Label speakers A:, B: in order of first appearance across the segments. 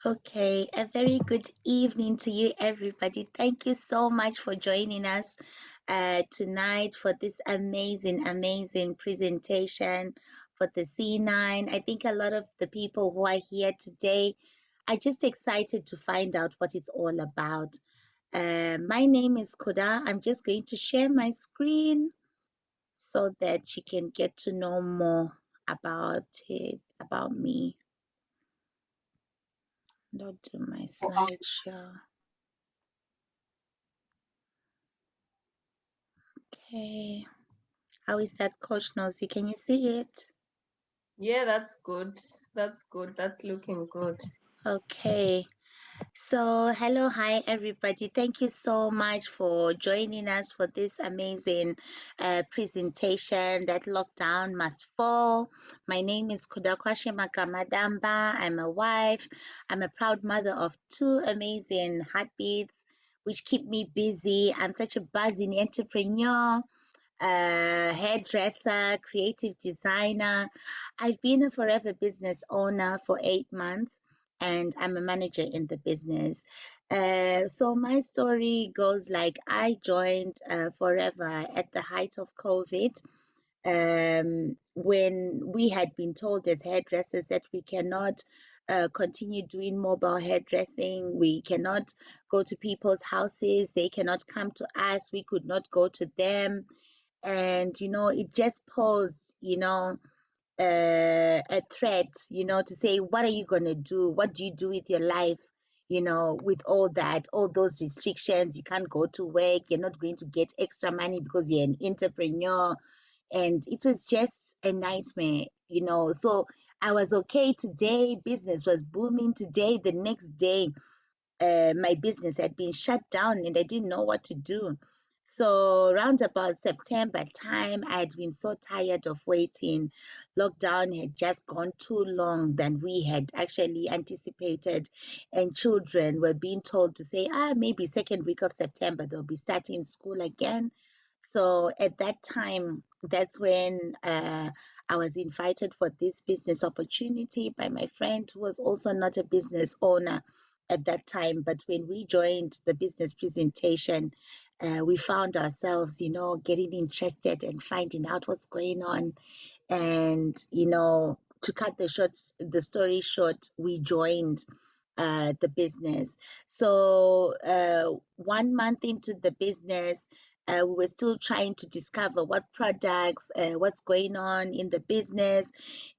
A: Okay, a very good evening to you, everybody. Thank you so much for joining us tonight for this amazing presentation for the C9. I think a lot of the people who are here today are just excited to find out what it's all about. My name is Kuda. I'm just going to share my screen so that you can get to know more about me. Don't do my slideshow. Okay. How is that, Coach Nozie? Can you see it?
B: Yeah, that's good. That's good. That's looking good.
A: Okay. So, hello, hi, everybody. Thank you so much for joining us for this amazing presentation that lockdown must fall. My name is Kudakwashe Makamadamba. I'm a wife. I'm a proud mother of two amazing heartbeats, which keep me busy. I'm such a buzzing entrepreneur, hairdresser, creative designer. I've been a forever business owner for 8 months and I'm a manager in the business. So my story goes like I joined Forever at the height of COVID, when we had been told as hairdressers that we cannot continue doing mobile hairdressing, we cannot go to people's houses, they cannot come to us, we could not go to them. And, it just posed, a threat, to say, what are you going to do? What do you do with your life? With all that, all those restrictions, you can't go to work, you're not going to get extra money because you're an entrepreneur. And it was just a nightmare. So I was okay today, business was booming today, the next day my business had been shut down and I didn't know what to do. So around about September time, I had been so tired of waiting. Lockdown had just gone too long than we had actually anticipated, and children were being told to say, maybe second week of September they'll be starting school again. So at that time, that's when I was invited for this business opportunity by my friend who was also not a business owner at that time. But when we joined the business presentation, we found ourselves, getting interested and finding out what's going on. And, to cut the story short, we joined the business. So 1 month into the business, we were still trying to discover what products, what's going on in the business,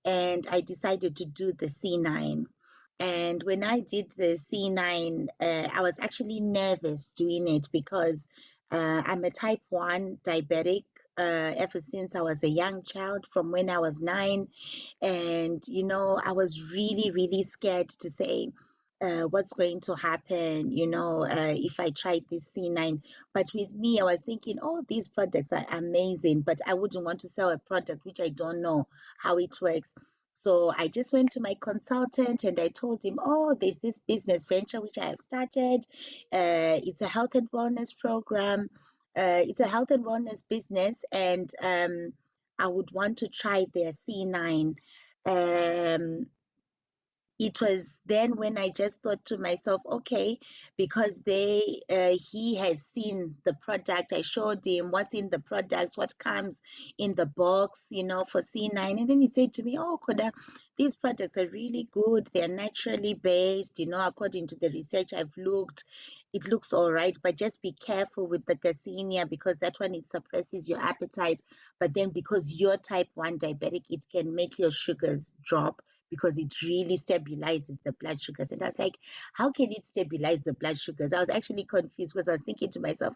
A: and I decided to do the C9. And when I did the C9, I was actually nervous doing it because I'm a type 1 diabetic ever since I was a young child, from when I was 9. And, I was really scared to say, what's going to happen, if I try this C9. But with me, I was thinking, oh, these products are amazing, but I wouldn't want to sell a product which I don't know how it works. So I just went to my consultant and I told him, oh, there's this business venture which I have started. It's a health and wellness program. It's a health and wellness business, and I would want to try their C9. Um, it was then when I just thought to myself, okay, because he has seen the product. I showed him what's in the products, what comes in the box, for C9. And then he said to me, oh, Koda, these products are really good. They're naturally based, according to the research I've looked. It looks all right, but just be careful with the Garcinia because that one, it suppresses your appetite. But then because you're type 1 diabetic, it can make your sugars drop because it really stabilizes the blood sugars. And I was like, how can it stabilize the blood sugars? I was actually confused because I was thinking to myself,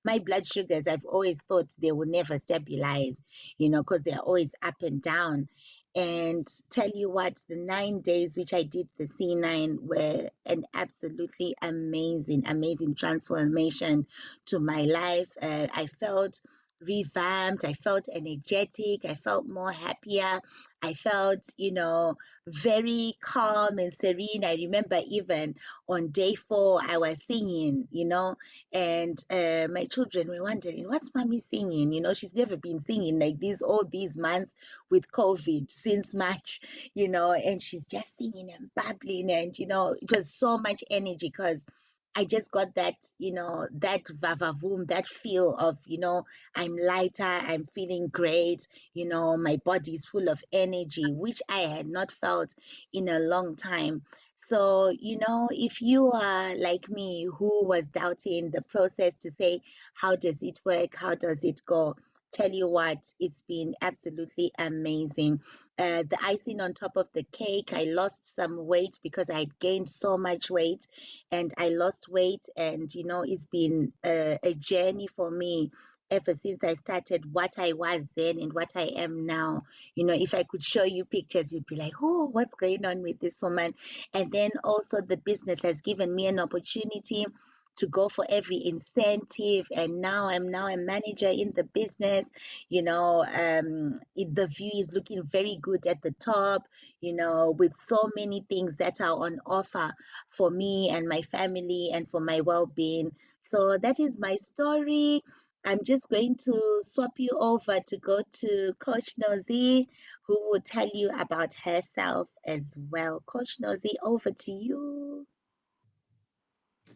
A: my blood sugars, I've always thought they will never stabilize, because they're always up and down. And tell you what, the 9 days which I did the C9 were an absolutely amazing transformation to my life. I felt revamped. I felt energetic. I felt more happier. I felt, very calm and serene. I remember even on day 4, I was singing, and my children were wondering, what's mommy singing? She's never been singing like this all these months with COVID since March, and she's just singing and babbling. And, it was so much energy because I just got that, that vavavoom, that feel of, I'm lighter, I'm feeling great, my body is full of energy, which I had not felt in a long time. So, if you are like me, who was doubting the process to say, how does it work? How does it go? Tell you what, it's been absolutely amazing. The icing on top of the cake, I lost some weight because I had gained so much weight, and I lost weight. And, it's been a journey for me ever since I started, what I was then and what I am now. If I could show you pictures, you'd be like, oh, what's going on with this woman? And then also, the business has given me an opportunity to go for every incentive, and now I'm now a manager in the business. The view is looking very good at the top, with so many things that are on offer for me and my family and for my well-being. So that is my story. I'm just going to swap you over to go to Coach Nozie, who will tell you about herself as well. Coach Nozie, over to you.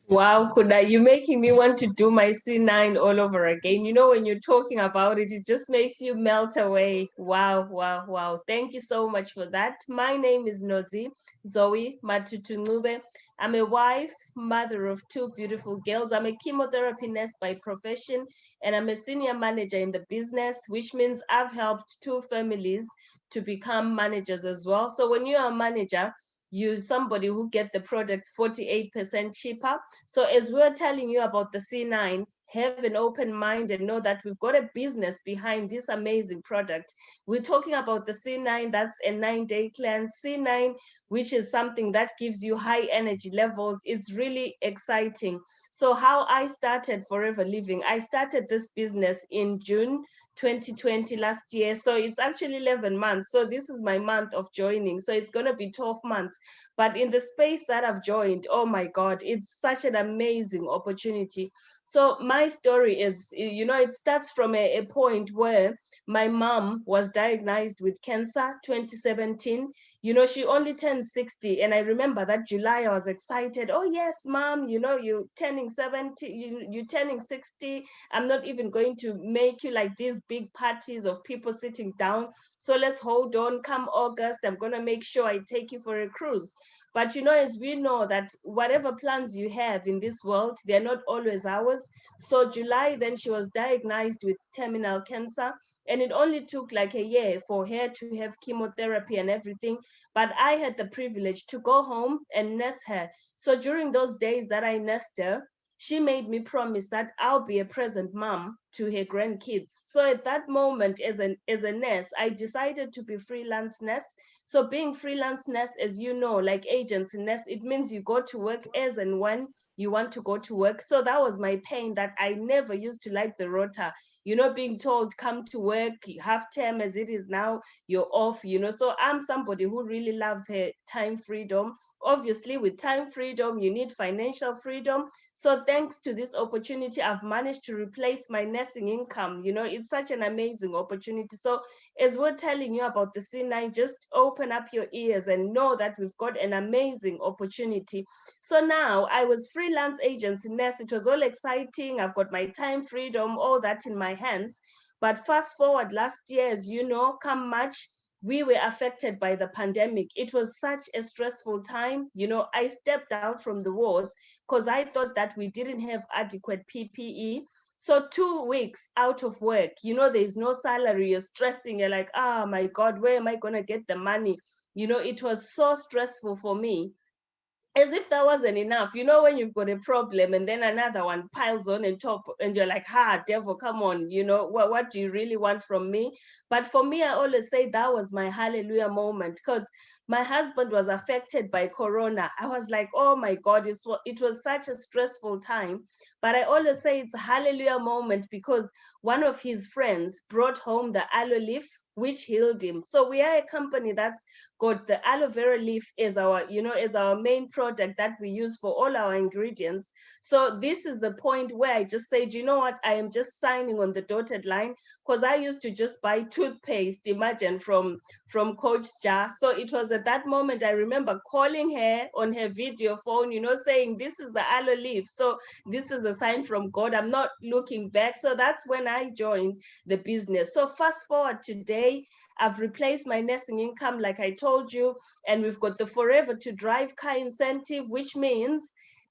B: Wow, Kuda, you're making me want to do my C9 all over again. When you're talking about it, it just makes you melt away. Wow, wow, wow. Thank you so much for that. My name is Nozie Zoe Matutunube. I'm a wife, mother of 2 beautiful girls. I'm a chemotherapy nurse by profession, and I'm a senior manager in the business, which means I've helped 2 families to become managers as well. So when you're a manager, you somebody who get the products 48% cheaper. So as we're telling you about the C9, have an open mind and know that we've got a business behind this amazing product. We're talking about the C9, that's a 9-day cleanse. C9, which is something that gives you high energy levels. It's really exciting. So how I started Forever Living, I started this business in June 2020 last year. So it's actually 11 months. So this is my month of joining. So it's going to be 12 months. But in the space that I've joined, oh my God, it's such an amazing opportunity. So my story is, it starts from a point where my mom was diagnosed with cancer 2017. She only turned 60. And I remember that July, I was excited. Oh yes, mom, you're turning 70, you're turning 60. I'm not even going to make you like these big parties of people sitting down. So let's hold on. Come August, I'm going to make sure I take you for a cruise. But as we know that whatever plans you have in this world, they're not always ours. So July, then she was diagnosed with terminal cancer. And it only took like a year for her to have chemotherapy and everything. But I had the privilege to go home and nurse her. So during those days that I nursed her, she made me promise that I'll be a present mom to her grandkids. So at that moment, as a nurse, I decided to be freelance nurse. So being freelance nurse, as you know, like agency nurse, it means you go to work as and when you want to go to work. So that was my pain, that I never used to like the rota. Being told come to work, half term as it is now, you're off. So I'm somebody who really loves her time freedom. Obviously, with time freedom, you need financial freedom. So thanks to this opportunity, I've managed to replace my nursing income. It's such an amazing opportunity. So as we're telling you about the C9, just open up your ears and know that we've got an amazing opportunity. So now I was freelance agency nurse. It was all exciting. I've got my time freedom, all that in my hands. But fast forward last year, as you know, come March, we were affected by the pandemic. It was such a stressful time. I stepped out from the wards because I thought that we didn't have adequate PPE. So 2 weeks out of work, there's no salary, you're stressing, you're like, oh my God, where am I going to get the money? It was so stressful for me. as if that wasn't enough. You know, when you've got a problem and then another one piles on top, and you're like, ha, devil, come on, what do you really want from me? But for me, I always say that was my hallelujah moment, because my husband was affected by corona. I was like, oh my God, it was such a stressful time. But I always say it's a hallelujah moment, because one of his friends brought home the aloe leaf, which healed him. So we are a company that's got the aloe vera leaf as our main product that we use for all our ingredients. So this is the point where I just said, you know what, I am just signing on the dotted line, because I used to just buy toothpaste, imagine, from Coach Jar. So it was at that moment I remember calling her on her video phone, saying, this is the aloe leaf, so this is a sign from God, I'm not looking back. So that's when I joined the business. So fast forward today, I've replaced my nursing income, like I told you, and we've got the Forever to Drive car incentive, which means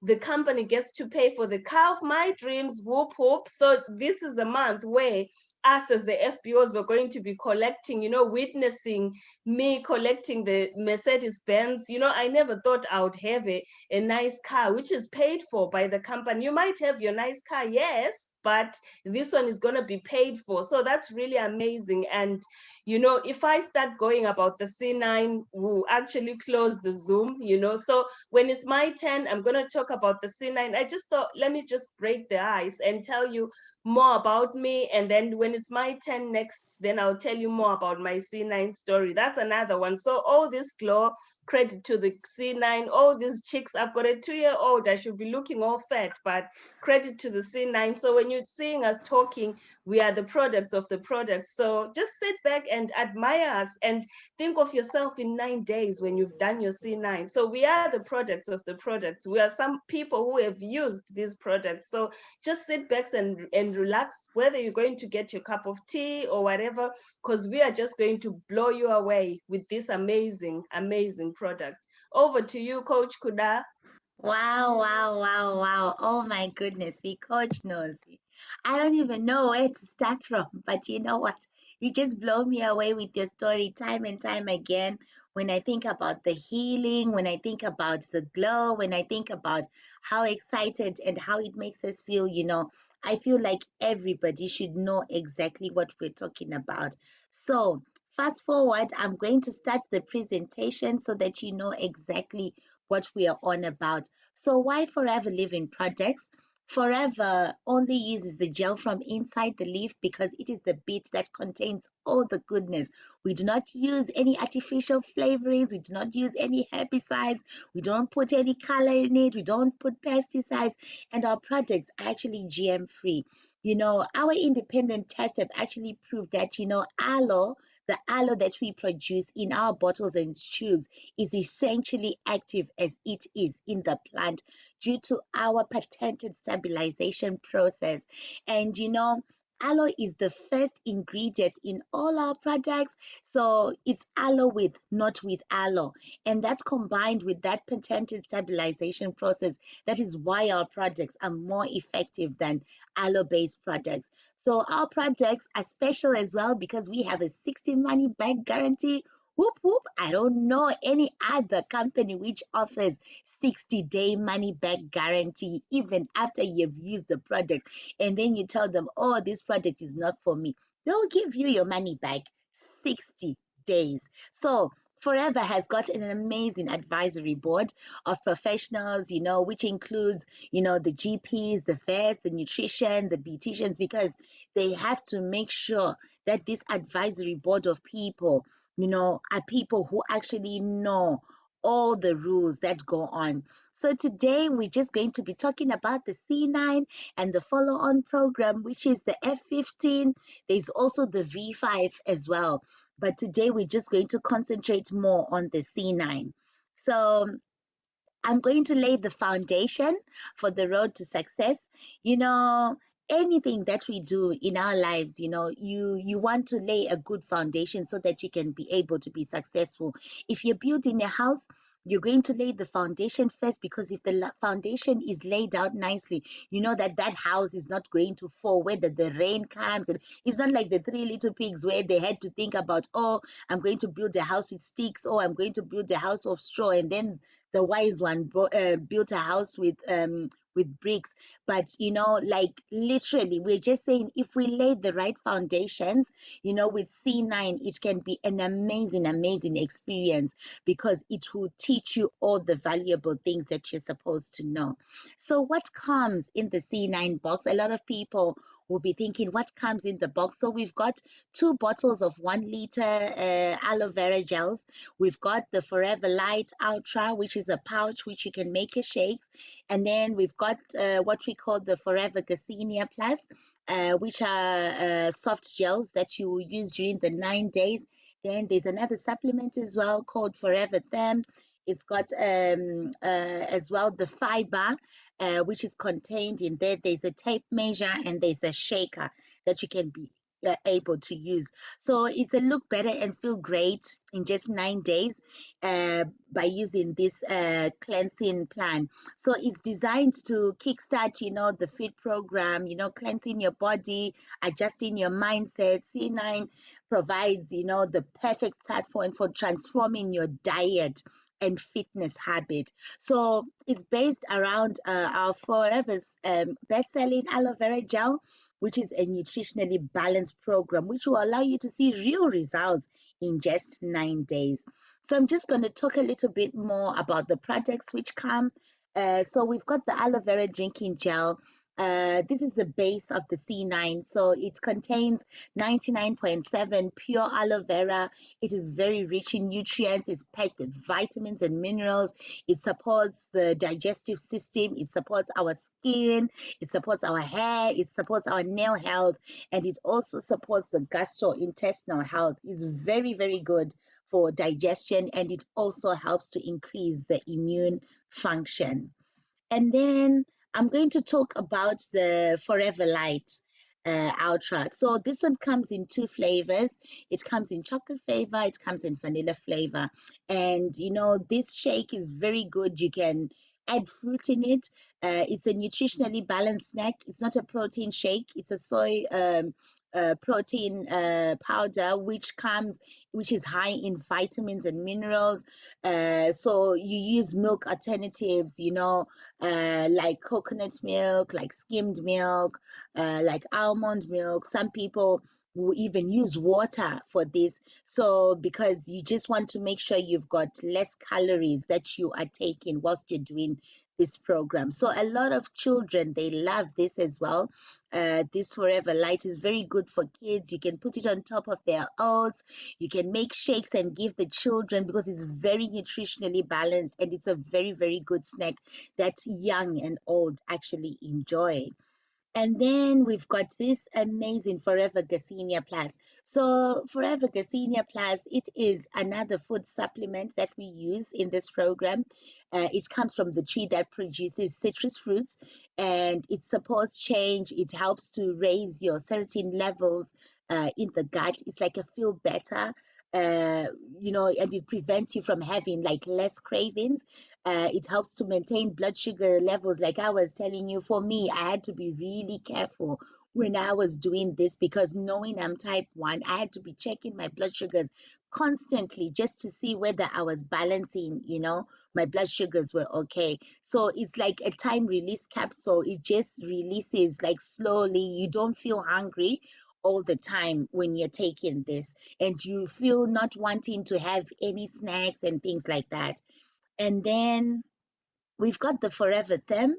B: the company gets to pay for the car of my dreams. Whoop whoop. So this is the month where us as the FBOs were going to be collecting, witnessing me collecting the Mercedes Benz. I never thought I would have a nice car, which is paid for by the company. You might have your nice car, yes, but this one is going to be paid for. So that's really amazing. And if I start going about the C9, we'll actually close the Zoom. So when it's my turn, I'm going to talk about the C9. I just thought, let me just break the ice and tell you more about me. And then when it's my turn next, then I'll tell you more about my C9 story. That's another one. So all this glow, credit to the C9, all these chicks. I've got a 2-year-old. I should be looking all fat, but credit to the C9. So when you're seeing us talking, we are the products of the products. So just sit back and admire us, and think of yourself in 9 days when you've done your C9. So we are the products of the products. We are some people who have used these products. So just sit back and relax, whether you're going to get your cup of tea or whatever, because we are just going to blow you away with this amazing, amazing product. Over to you, Coach Kuda.
A: Wow, wow, wow, wow. Oh my goodness, we coach Nosy. I don't even know where to start from, but you know what? You just blow me away with your story time and time again. When I think about the healing, when I think about the glow, when I think about how excited and how it makes us feel, I feel like everybody should know exactly what we're talking about. So, fast forward, I'm going to start the presentation so that you know exactly what we are on about. So why Forever Living Products? Forever only uses the gel from inside the leaf because it is the bit that contains all the goodness. We do not use any artificial flavorings. We do not use any herbicides. We don't put any color in it. We don't put pesticides. And our products are actually GM free. Our independent tests have actually proved that, aloe, the aloe that we produce in our bottles and tubes is essentially active as it is in the plant due to our patented stabilization process. And aloe is the first ingredient in all our products. So it's aloe with, not with aloe. And that combined with that patented stabilization process, that is why our products are more effective than aloe based products. So our products are special as well because we have a 60 money back guarantee. Whoop whoop. I don't know any other company which offers 60-day money back guarantee even after you've used the product and then you tell them, oh, this product is not for me. They'll give you your money back 60 days. So Forever has got an amazing advisory board of professionals, which includes, the GPs, the vets, the nutrition, the beauticians, because they have to make sure that this advisory board of people are people who actually know all the rules that go on. So today we're just going to be talking about the C9 and the follow-on program, which is the F15. There's also the V5 as well. But today we're just going to concentrate more on the C9. So I'm going to lay the foundation for the road to success. You know, anything that we do in our lives, you want to lay a good foundation so that you can be able to be successful. If you're building a house, you're going to lay the foundation first, because if the foundation is laid out nicely, you know that that house is not going to fall whether the rain comes. And it's not like the three little pigs where they had to think about, oh, I'm going to build a house with sticks, or I'm going to build a house of straw, and then the wise one built a house with bricks. But like literally, we're just saying if we lay the right foundations, with C9, it can be an amazing, amazing experience, because it will teach you all the valuable things that you're supposed to know. So, what comes in the C9 box? A lot of people will be thinking, what comes in the box? So, we've got 2 bottles of 1 liter aloe vera gels. We've got the Forever Light Ultra, which is a pouch which you can make a shake. And then we've got what we call the Forever Garcinia Plus, which are soft gels that you will use during the 9 days. Then there's another supplement as well called Forever Them. It's got as well the fiber, which is contained in there. There's a tape measure and there's a shaker that you can be able to use. So it's a look better and feel great in just 9 days by using this cleansing plan. So it's designed to kickstart, the fit program, cleansing your body, adjusting your mindset. C9 provides, the perfect start point for transforming your diet and fitness habit. So it's based around our Forever's best-selling aloe vera gel, which is a nutritionally balanced program which will allow you to see real results in just 9 days. So I'm just going to talk a little bit more about the products which come. So we've got the aloe vera drinking gel. This is the base of the C9. So it contains 99.7 pure aloe vera. It is very rich in nutrients. It's packed with vitamins and minerals. It supports the digestive system. It supports our skin. It supports our hair. It supports our nail health. And it also supports the gastrointestinal health. It's very, very good for digestion, and it also helps to increase the immune function. And then I'm going to talk about the Forever Light Ultra. So this one comes in 2 flavors. It comes in chocolate flavor, it comes in vanilla flavor. And this shake is very good. You can add fruit in it. It's a nutritionally balanced snack. It's not a protein shake. It's a soy protein powder which is high in vitamins and minerals. So you use milk alternatives, like coconut milk, like skimmed milk, like almond milk. Some people will even use water for this. So because you just want to make sure you've got less calories that you are taking whilst you're doing this program. So a lot of children, they love this as well. This Forever Light is very good for kids. You can put it on top of their oats. You can make shakes and give the children, because it's very nutritionally balanced, and it's a very, very good snack that young and old actually enjoy. And then we've got this amazing Forever Garcinia Plus. So Forever Garcinia Plus, it is another food supplement that we use in this program. It comes from the tree that produces citrus fruits, and it supports change. It helps to raise your serotonin levels in the gut. It's like a feel better. Uh, and it prevents you from having like less cravings. It helps to maintain blood sugar levels. Like I was telling you, for me, I had to be really careful when I was doing this, because knowing I'm type 1, I had to be checking my blood sugars constantly just to see whether I was balancing, my blood sugars were okay. So it's like a time release capsule. It just releases like slowly. You don't feel hungry all the time when you're taking this, and you feel not wanting to have any snacks and things like that. And then we've got the Forever Them.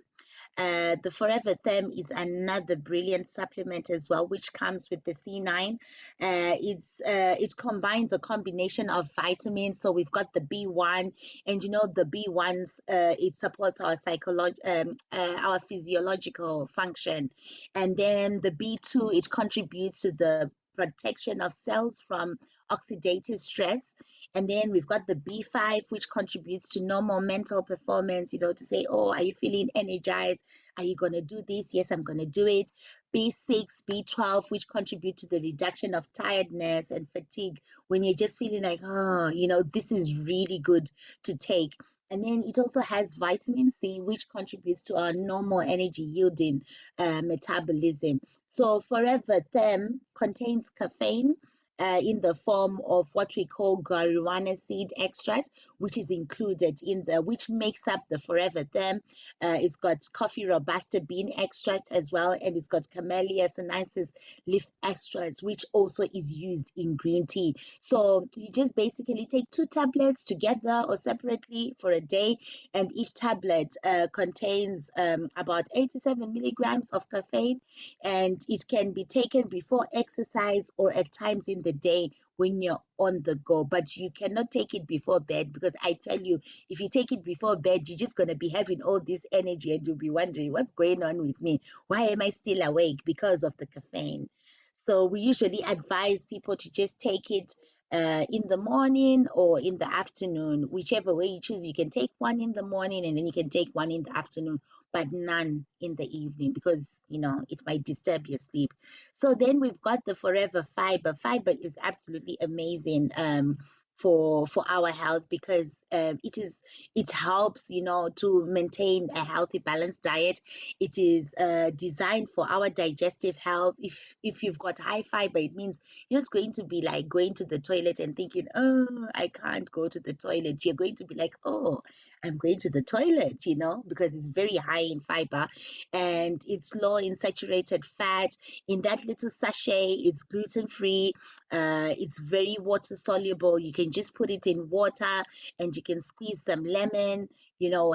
A: The Forever Them is another brilliant supplement as well, which comes with the C9. It combines a combination of vitamins. So we've got the B1, and the B1s, it supports our physiological function, and then the B2, it contributes to the protection of cells from oxidative stress. And then we've got the B5, which contributes to normal mental performance, to say, oh, are you feeling energized? Are you going to do this? Yes, I'm going to do it. B6, B12, which contribute to the reduction of tiredness and fatigue when you're just feeling like, oh, this is really good to take. And then it also has vitamin C, which contributes to our normal energy yielding metabolism. So Forever Them contains caffeine in the form of what we call guarana seed extract, which is included in which makes up the Forever Them. It's got coffee robusta bean extract as well, and it's got camellia sinensis leaf extracts, which also is used in green tea. So you just basically take 2 tablets together or separately for a day, and each tablet contains about 87 milligrams of caffeine, and it can be taken before exercise or at times in the day when you're on the go. But you cannot take it before bed, because I tell you, if you take it before bed, you're just going to be having all this energy and you'll be wondering what's going on with me. Why am I still awake? Because of the caffeine. So we usually advise people to just take it in the morning or in the afternoon, whichever way you choose. You can take one in the morning and then you can take one in the afternoon, but none in the evening, because it might disturb your sleep. So then we've got the Forever Fiber. Fiber is absolutely amazing for our health, because it helps to maintain a healthy balanced diet. It is designed for our digestive health. If you've got high fiber, it means you're not going to be like going to the toilet and thinking, oh, I can't go to the toilet. You're going to be like, oh, I'm going to the toilet, because it's very high in fiber, and it's low in saturated fat. In that little sachet, it's gluten free. It's very water soluble. You can just put it in water, and you can squeeze some lemon,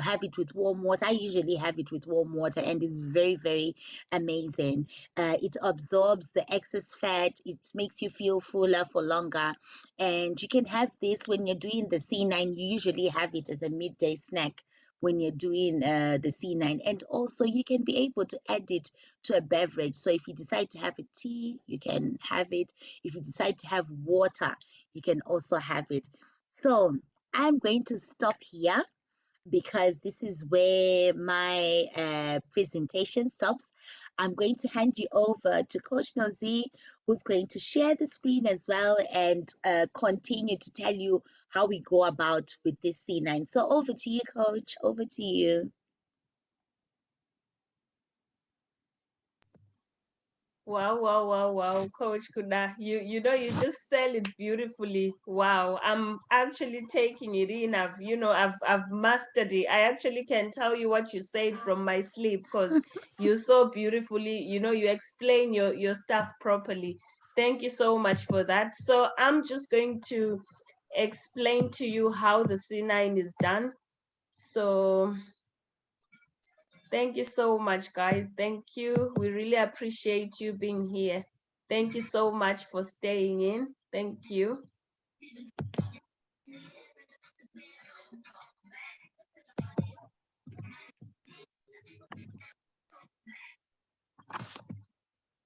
A: have it with warm water. I usually have it with warm water, and it's very, very amazing. It absorbs the excess fat. It makes you feel fuller for longer. And you can have this when you're doing the C9. You usually have it as a midday snack when you're doing the C9. And also, you can be able to add it to a beverage. So if you decide to have a tea, you can have it. If you decide to have water, you can also have it. So I'm going to stop here, because this is where my presentation stops. I'm going to hand you over to Coach Nozie, who's going to share the screen as well and continue to tell you how we go about with this C9. So over to you, Coach. Over to you.
B: Wow, wow, wow, wow, Coach Kuda, you just sell it beautifully. Wow, I'm actually taking it in. I've mastered it. I actually can tell you what you said from my sleep, because you so beautifully, you explain your stuff properly. Thank you so much for that. So I'm just going to explain to you how the C9 is done. So thank you so much, guys. Thank you. We really appreciate you being here. Thank you so much for staying in. Thank you.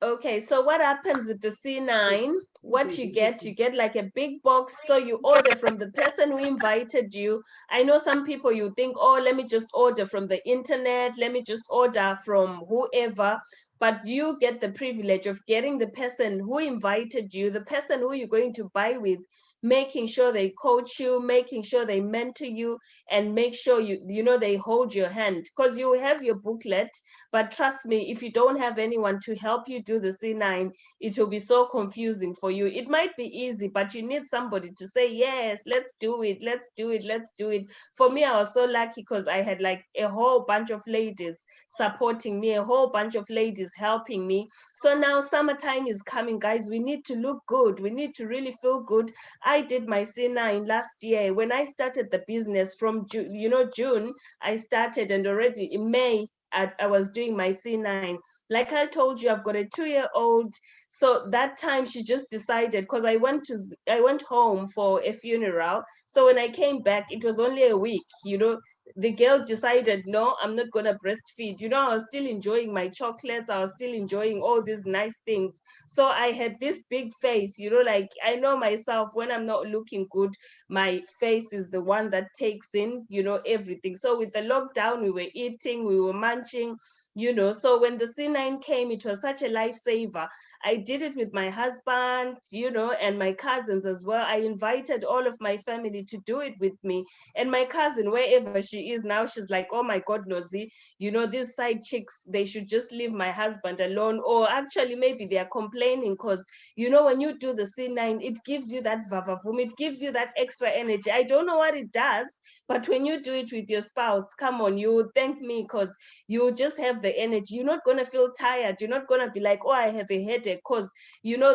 B: Okay, so what happens with the C9? What you get like a big box. So you order from the person who invited you. I know some people, you think, oh, let me just order from the internet, let me just order from whoever. But you get the privilege of getting the person who invited you, the person who you're going to buy with, making sure they coach you, making sure they mentor you, and make sure they hold your hand, because you have your booklet. But trust me, if you don't have anyone to help you do the C9, it will be so confusing for you. It might be easy, but you need somebody to say, yes, let's do it, let's do it, let's do it. For me, I was so lucky, because I had like a whole bunch of ladies supporting me, a whole bunch of ladies helping me. So now summertime is coming, guys. We need to look good. We need to really feel good. I did my C9 last year. When I started the business from June, I started, and already in May, I was doing my C9. Like I told you, I've got a 2-year-old. So that time she just decided, because I went home for a funeral. So when I came back, it was only a week. The girl decided, no, I'm not gonna breastfeed. I was still enjoying my chocolates. I was still enjoying all these nice things. So I had this big face. Like I know myself, when I'm not looking good, my face is the one that takes in, everything. So with the lockdown, we were eating, we were munching. So when the C9 came, it was such a lifesaver. I did it with my husband, and my cousins as well. I invited all of my family to do it with me. And my cousin, wherever she is now, she's like, oh my God, Nozie, these side chicks, they should just leave my husband alone. Or actually, maybe they're complaining because, when you do the C9, it gives you that vavavoom, it gives you that extra energy. I don't know what it does, but when you do it with your spouse, come on, you thank me because you just have the energy. You're not going to feel tired. You're not going to be like, oh, I have a headache, because,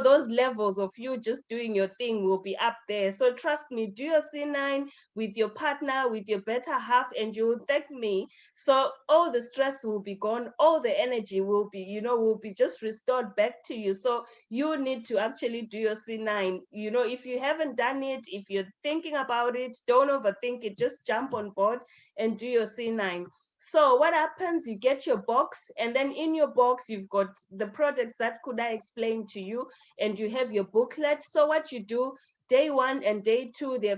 B: those levels of you just doing your thing will be up there. So trust me, do your C9 with your partner, with your better half, and you will thank me. So all the stress will be gone, all the energy will be, will be just restored back to you. So you need to actually do your C9. If you haven't done it, if you're thinking about it, don't overthink it, just jump on board and do your C9. So what happens, you get your box, and then in your box, you've got the products that Kuda explained to you, and you have your booklet. So what you do, day 1 and day 2, they're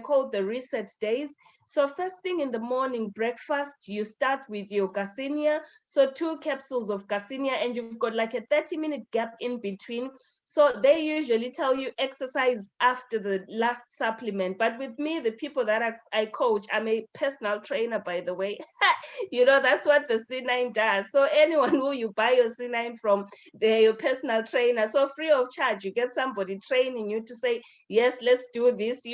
B: called the reset days. So first thing in the morning, breakfast, you start with your Garcinia. So 2 capsules of Garcinia, and you've got like a 30-minute gap in between. So they usually tell you exercise after the last supplement. But with me, the people that I coach, I'm a personal trainer, by the way. That's what the C9 does. So anyone who you buy your C9 from, they're your personal trainer. So free of charge, you get somebody training you to say, yes, let's do this.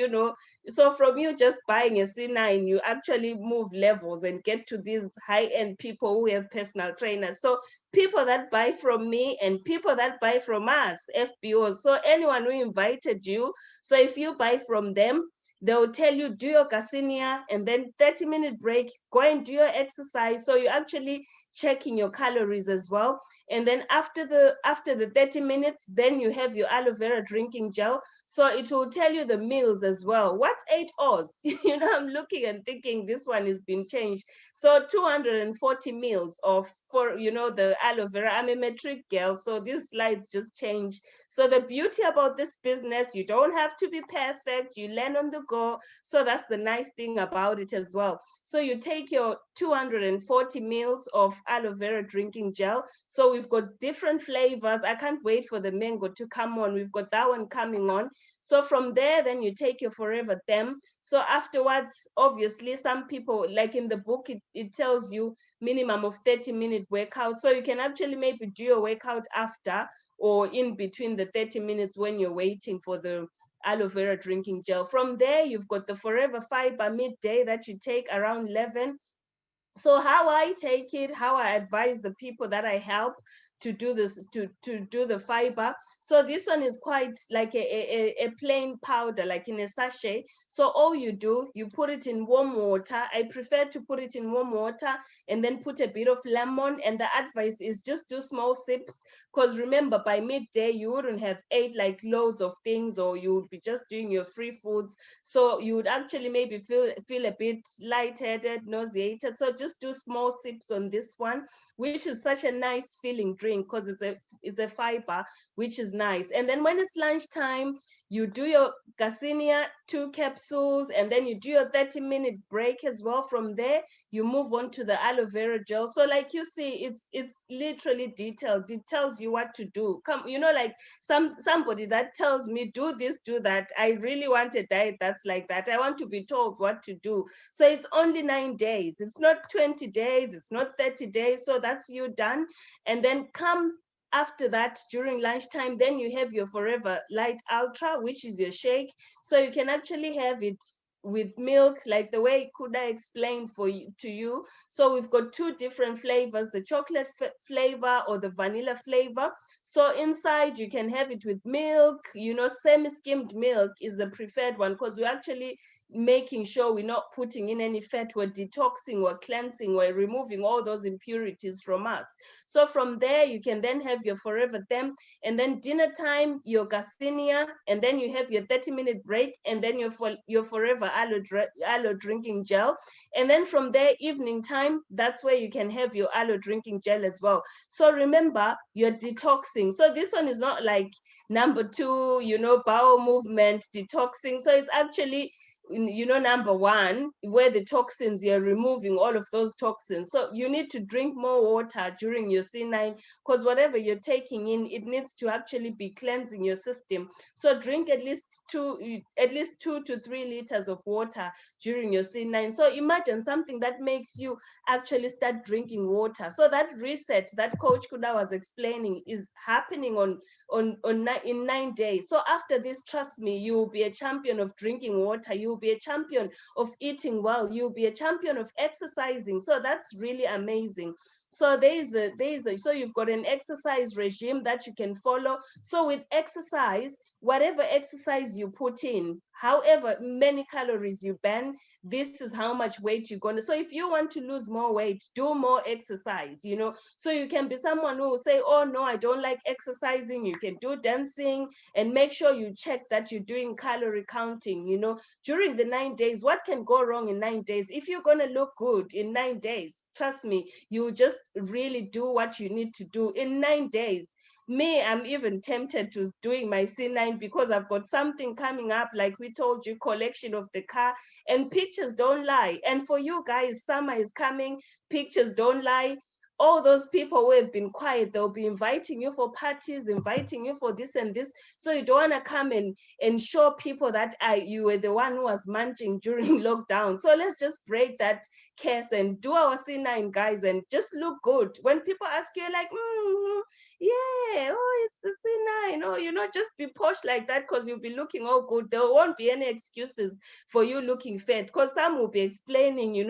B: So from you just buying a C9, you actually move levels and get to these high-end people who have personal trainers. So people that buy from me and people that buy from us, FBOs. So anyone who invited you, so if you buy from them, they'll tell you do your Garcinia and then 30-minute break, go and do your exercise. So you're actually checking your calories as well. And then after the 30 minutes, then you have your aloe vera drinking gel. So it will tell you the meals as well. What's 8 O's? I'm looking and thinking this one has been changed. So 240 meals of for the aloe vera. I'm a metric girl, so these slides just change. So the beauty about this business, you don't have to be perfect. You learn on the go. So that's the nice thing about it as well. So you take your 240 mils of aloe vera drinking gel. So we've got different flavors. I can't wait for the mango to come on. We've got that one coming on. So from there, then you take your Forever Them. So afterwards, obviously, some people, like in the book, it tells you minimum of 30-minute workout. So you can actually maybe do your workout after or in between the 30 minutes when you're waiting for the aloe vera drinking gel. From there, you've got the Forever Fiber midday that you take around 11. So how I take it, how I advise the people that I help to do this, to do the fiber. So this one is quite like a plain powder, like in a sachet. So all you do, you put it in warm water. I prefer to put it in warm water and then put a bit of lemon. And the advice is just do small sips, because remember, by midday you wouldn't have ate like loads of things, or you would be just doing your free foods. So you would actually maybe feel a bit lightheaded, nauseated. So just do small sips on this one, which is such a nice feeling drink because it's a fiber, which is nice. And then when it's lunchtime, you do your Garcinia 2 capsules, and then you do your 30-minute break as well. From there, you move on to the aloe vera gel. So like you see, it's literally detailed. It tells you what to do. Like somebody that tells me do this, do that. I really want a diet that's like that. I want to be told what to do. So it's only 9 days. It's not 20 days. It's not 30 days. So that's you done. And then come after that, during lunchtime, then you have your Forever Light Ultra, which is your shake. So you can actually have it with milk, like the way Kuda explained to you. So we've got 2 different flavors, the chocolate flavor or the vanilla flavor. So inside you can have it with milk, semi-skimmed milk is the preferred one, because we're actually making sure we're not putting in any fat. We're detoxing, we're cleansing, we're removing all those impurities from us. So from there, you can then have your Forever Them, and then dinner time, your Garcinia, and then you have your 30-minute break, and then your Forever Aloe drinking gel. And then from there, evening time, that's where you can have your aloe drinking gel as well. So remember, you're detoxing. So this one is not like number 2, bowel movement detoxing. So it's actually number one, where the toxins, you're removing all of those toxins. So you need to drink more water during your C9, because whatever you're taking in, it needs to actually be cleansing your system. So drink at least 2 to 3 liters of water during your C9. So imagine something that makes you actually start drinking water. So that reset that Coach Kuda was explaining is happening in 9 days. So after this, trust me, you will be a champion of drinking water. You will be a champion of eating well. You'll be a champion of exercising. So that's really amazing. So so you've got an exercise regime that you can follow. So with exercise, whatever exercise you put in, however many calories you burn, this is how much weight you're going to. So if you want to lose more weight, do more exercise, So you can be someone who will say, oh no, I don't like exercising. You can do dancing, and make sure you check that you're doing calorie counting, during the 9 days. What can go wrong in 9 days? If you're going to look good in 9 days, trust me, you just really do what you need to do in 9 days. Me, I'm even tempted to doing my C9 because I've got something coming up, like we told you, collection of the car, and pictures don't lie. And for you guys, summer is coming, pictures don't lie. All those people who have been quiet, they'll be inviting you for parties, inviting you for this and this. So you don't want to come and show people that you were the one who was munching during lockdown. So let's just break that curse and do our C9, guys, and just look good. When people ask you, like, yeah, oh, it's the C9. Oh, just be posh like that, because you'll be looking all good. There won't be any excuses for you looking fat, because some will be explaining,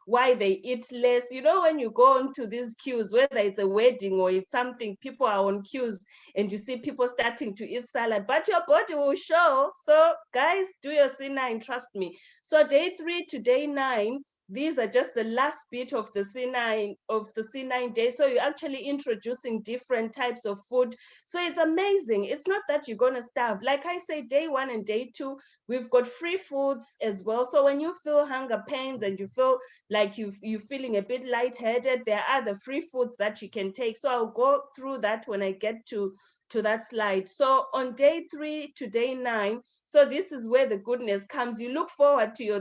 B: why they eat less. When you go on to these queues, whether it's a wedding or it's something, people are on queues and you see people starting to eat salad, but your body will show. So guys, do your C9, trust me. So day 3 to day 9, these are just the last bit of the C9 days. So you're actually introducing different types of food. So it's amazing. It's not that you're going to starve. Like I say, day 1 and day 2, we've got free foods as well. So when you feel hunger pains and you feel like you're feeling a bit lightheaded, there are the free foods that you can take. So I'll go through that when I get to that slide. So on day 3 to day 9, so this is where the goodness comes. You look forward to your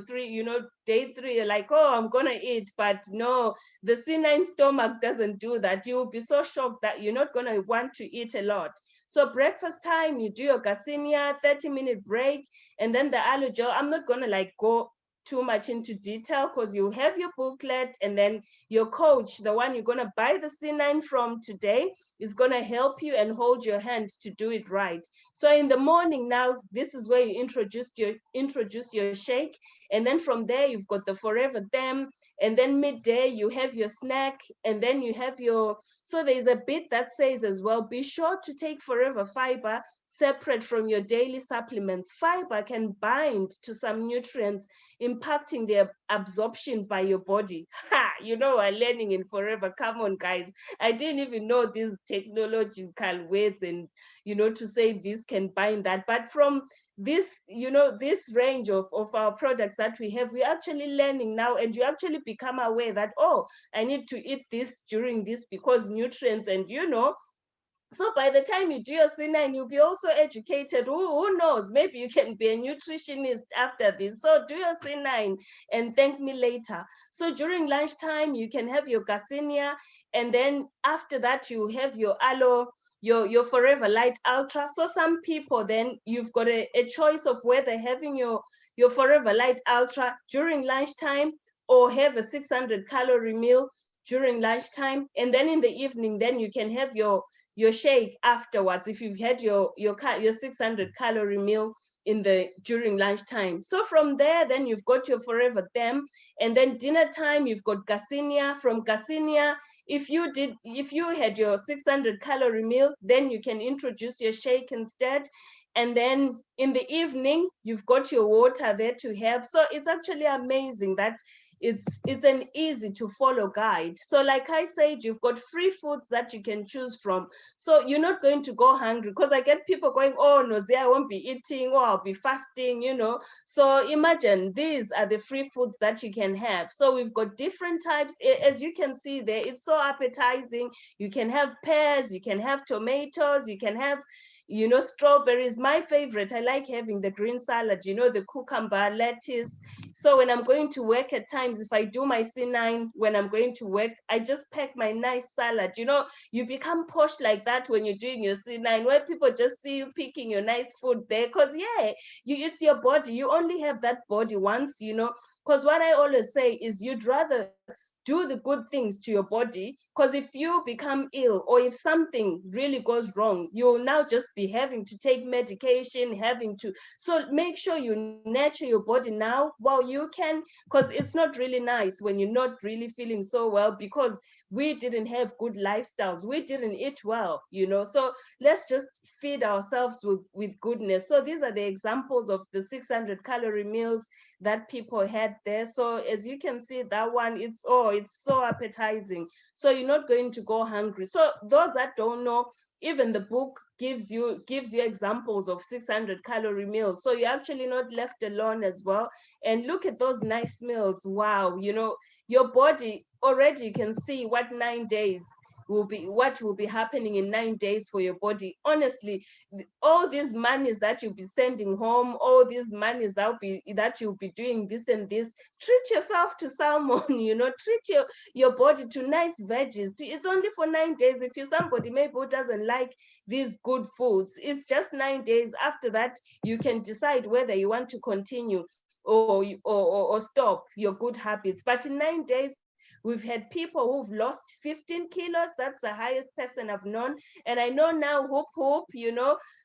B: day 3, you're like, oh, I'm gonna eat. But no, the C9 stomach doesn't do that. You'll be so shocked that you're not gonna want to eat a lot. So breakfast time, you do your Garcinia, 30-minute break, and then the aloe gel. I'm not gonna go too much into detail, because you have your booklet, and then your coach, the one you're going to buy the C9 from today, is going to help you and hold your hand to do it right. So in the morning now, this is where you introduce your shake, and then from there you've got the Forever Them, and then midday you have your snack, and then you have so there's a bit that says as well, be sure to take Forever Fiber separate from your daily supplements. Fiber can bind to some nutrients, impacting their absorption by your body. Ha! We're learning in Forever. Come on, guys. I didn't even know these technological words, and, to say this can bind that. But from this, this range of our products that we have, we're actually learning now, and you actually become aware that, oh, I need to eat this during this because nutrients, and so by the time you do your C9, you'll be also educated. Who knows? Maybe you can be a nutritionist after this. So do your C9 and thank me later. So during lunchtime, you can have your Garcinia, and then after that, you have your aloe, your Forever Light Ultra. So some people, then you've got a choice of whether having your Forever Light Ultra during lunchtime, or have a 600-calorie meal during lunchtime, and then in the evening, then you can have your shake afterwards, if you've had your 600-calorie meal during lunchtime. So from there, then you've got your Forever Them, and then dinner time, you've got Garcinia. From Garcinia, if you had your 600-calorie meal, then you can introduce your shake instead. And then in the evening, you've got your water there to have. So it's actually amazing that it's an easy to follow guide. So like I said, you've got free foods that you can choose from. So you're not going to go hungry, because I get people going, oh, Nozie, I won't be eating, or I'll be fasting, So imagine these are the free foods that you can have. So we've got different types. As you can see there, it's so appetizing. You can have pears, you can have tomatoes, you can have strawberries, my favorite. I like having the green salad, the cucumber, lettuce. So when I'm going to work at times, if I do my C9 when I'm going to work, I just pack my nice salad. You become posh like that when you're doing your C9, where people just see you picking your nice food there. Because, yeah, it's your body. You only have that body once, because what I always say is you'd rather do the good things to your body, because if you become ill or if something really goes wrong, you'll now just be having to take medication, so make sure you nurture your body now while you can, because it's not really nice when you're not really feeling so well, because we didn't have good lifestyles, we didn't eat well, so let's just feed ourselves with goodness. So these are the examples of the 600-calorie meals that people had there. So as you can see, that one, it's so appetizing, so you're not going to go hungry. So those that don't know, even the book gives you examples of 600-calorie meals, so you're actually not left alone as well. And look at those nice meals. Wow, your body already can see what will be happening in 9 days for your body. Honestly, all these monies that you'll be sending home, all these monies that you'll be doing this and this, treat yourself to salmon, treat your body to nice veggies. It's only for 9 days. If you're somebody maybe who doesn't like these good foods, it's just 9 days. After that, you can decide whether you want to continue or stop your good habits. But in 9 days, we've had people who've lost 15 kilos. That's the highest person I've known. And I know now, Hope,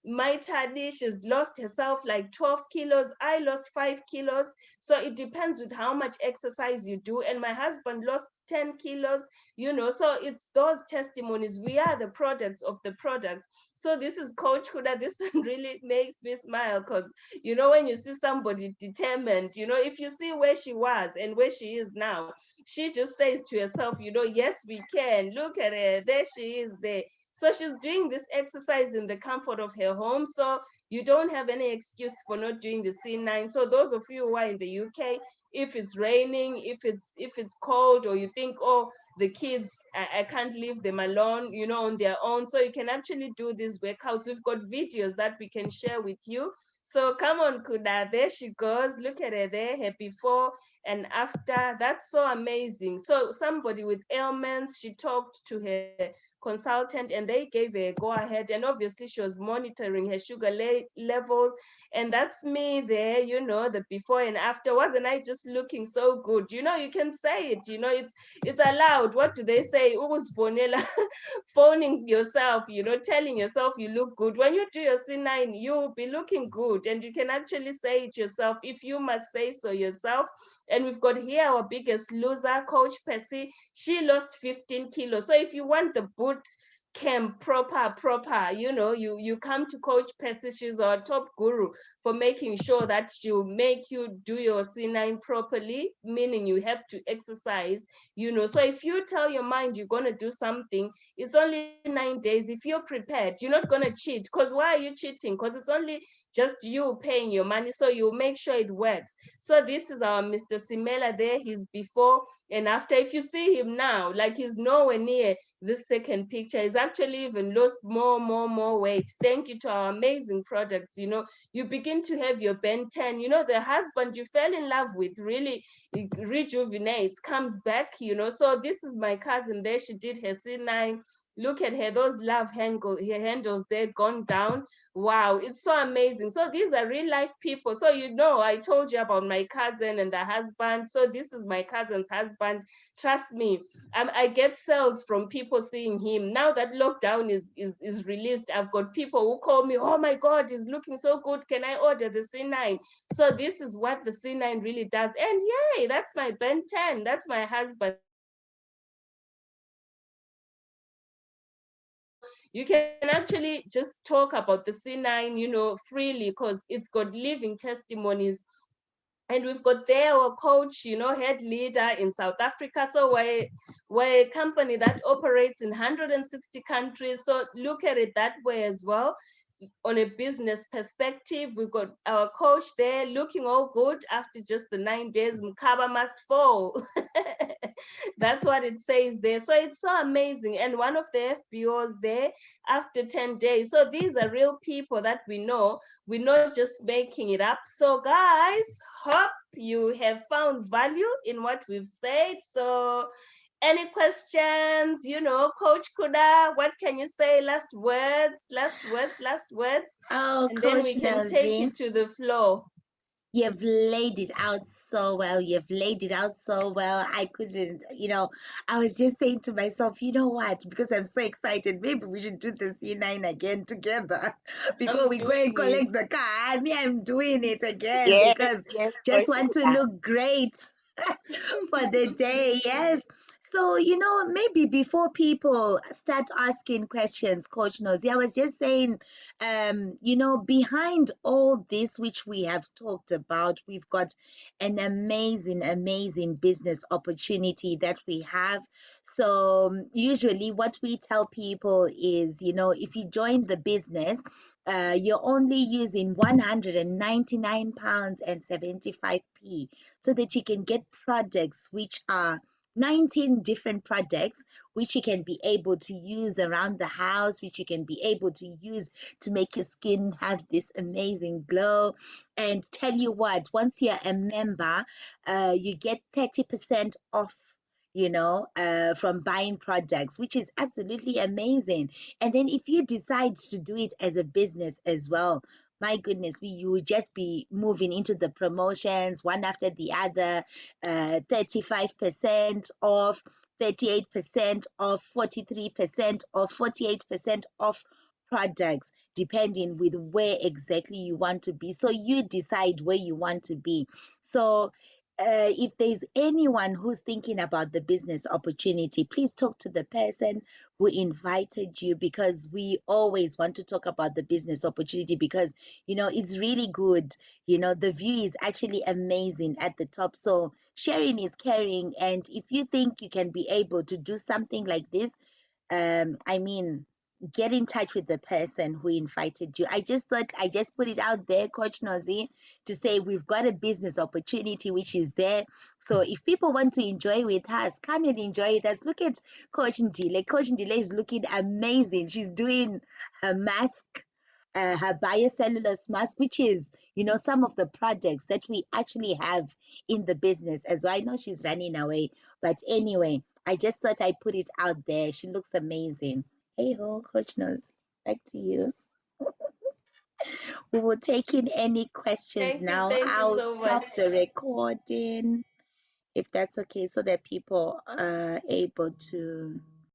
B: my Tadi, she's lost herself like 12 kilos. I lost 5 kilos. So it depends with how much exercise you do. And my husband lost 10 kilos, so it's those testimonies. We are the products of the products. So this is Coach Kuda. This really makes me smile, because, when you see somebody determined, if you see where she was and where she is now, she just says to herself, yes, we can. Look at her. There she is there. So she's doing this exercise in the comfort of her home. So you don't have any excuse for not doing the C9. So those of you who are in the UK, if it's raining, if it's cold, or you think, oh, the kids, I can't leave them alone, on their own. So you can actually do these workouts. We've got videos that we can share with you. So come on, Kuda. There she goes. Look at her there, her before and after. That's so amazing. So somebody with ailments, she talked to her consultant and they gave her a go ahead, and obviously she was monitoring her sugar levels. And that's me there, the before and after. Wasn't I just looking so good? You can say it, it's allowed. What do they say? Who's Vonela? Phoning yourself, telling yourself you look good. When you do your C9, you'll be looking good, and you can actually say it yourself if you must say so yourself. And we've got here our biggest loser, Coach Percy. She lost 15 kilos. So if you want the boot camp proper, you come to Coach Percy. She's our top guru for making sure that she'll make you do your C9 properly, meaning you have to exercise, So if you tell your mind you're going to do something, it's only 9 days. If you're prepared, you're not going to cheat. Because why are you cheating? Because it's only just you paying your money, so you make sure it works. So this is our Mr. Simela there. He's before and after. If you see him now, like, he's nowhere near this second picture. He's actually even lost more weight. Thank you to our amazing products. You begin to have your Ben 10. The husband you fell in love with really rejuvenates, comes back. So this is my cousin there. She did her C9. Look at her, those her handles, they're gone down. Wow, it's so amazing. So these are real life people. So I told you about my cousin and the husband. So this is my cousin's husband. Trust me, I get sales from people seeing him. Now that lockdown is released, I've got people who call me, oh my God, he's looking so good. Can I order the C9? So this is what the C9 really does. And yay, that's my Ben 10. That's my husband there. So you can actually just talk about the C9, freely, because it's got living testimonies. And we've got there our coach, head leader in South Africa. So we're a company that operates in 160 countries. So look at it that way as well. On a business perspective, we've got our coach there looking all good after just the 9 days. Mkaba must fall. That's what it says there. So it's so amazing. And one of the FBOs there after 10 days. So these are real people that we know. We're not just making it up. So, guys, hope you have found value in what we've said. So, any questions? Coach Kuda, what can you say? Last words, last words, last words.
A: Oh,
B: And then
A: Coach
B: we can take
A: Nozie.
B: it to the floor.
A: You've laid it out so well. You've laid it out so well. I couldn't, I was just saying to myself, you know what? Because I'm so excited, maybe we should do the C9 again together before
B: I'm
A: we go and
B: doing it.
A: collect the car. Me, I'm doing it again
C: Yes,
A: because
C: yes,
A: just
C: Coach
A: want to
C: Kuda.
A: look great for the day. Yes. So, maybe before people start asking questions, Coach Nosy, I was just saying, behind all this, which we have talked about, we've got an amazing, amazing business opportunity that we have. So, usually, what we tell people is, if you join the business, you're only using £199 and 75p so that you can get products which are 19 different products which you can be able to use around the house, which you can be able to use to make your skin have this amazing glow. And tell you what, once you're a member, you get 30% off. From buying products, which is absolutely amazing. And then if you decide to do it as a business as well, my goodness, you will just be moving into the promotions one after the other, 35% off, 38% off, 43% off, 48% off products, depending with where exactly you want to be. So you decide where you want to be. So if there's anyone who's thinking about the business opportunity, please talk to the person who invited you, because we always want to talk about the business opportunity because it's really good. The view is actually amazing at the top. So sharing is caring. And if you think you can be able to do something like this, I mean, get in touch with the person who invited you. I just thought I just put it out there, Coach Nozie, to say we've got a business opportunity which is there. So if people want to enjoy with us, come and enjoy with us. Look at Coach Ndile. Coach Ndile is looking amazing. She's doing her mask, her biocellulose mask, which is, some of the projects that we actually have in the business as well. I know she's running away, but anyway, I just thought I'd put it out there. She looks amazing. Hey ho, Coach Notes. Back to you. We will take in any questions now.
B: Thank you
A: I'll
B: so much.
A: stop the recording if that's okay, so that people are able to.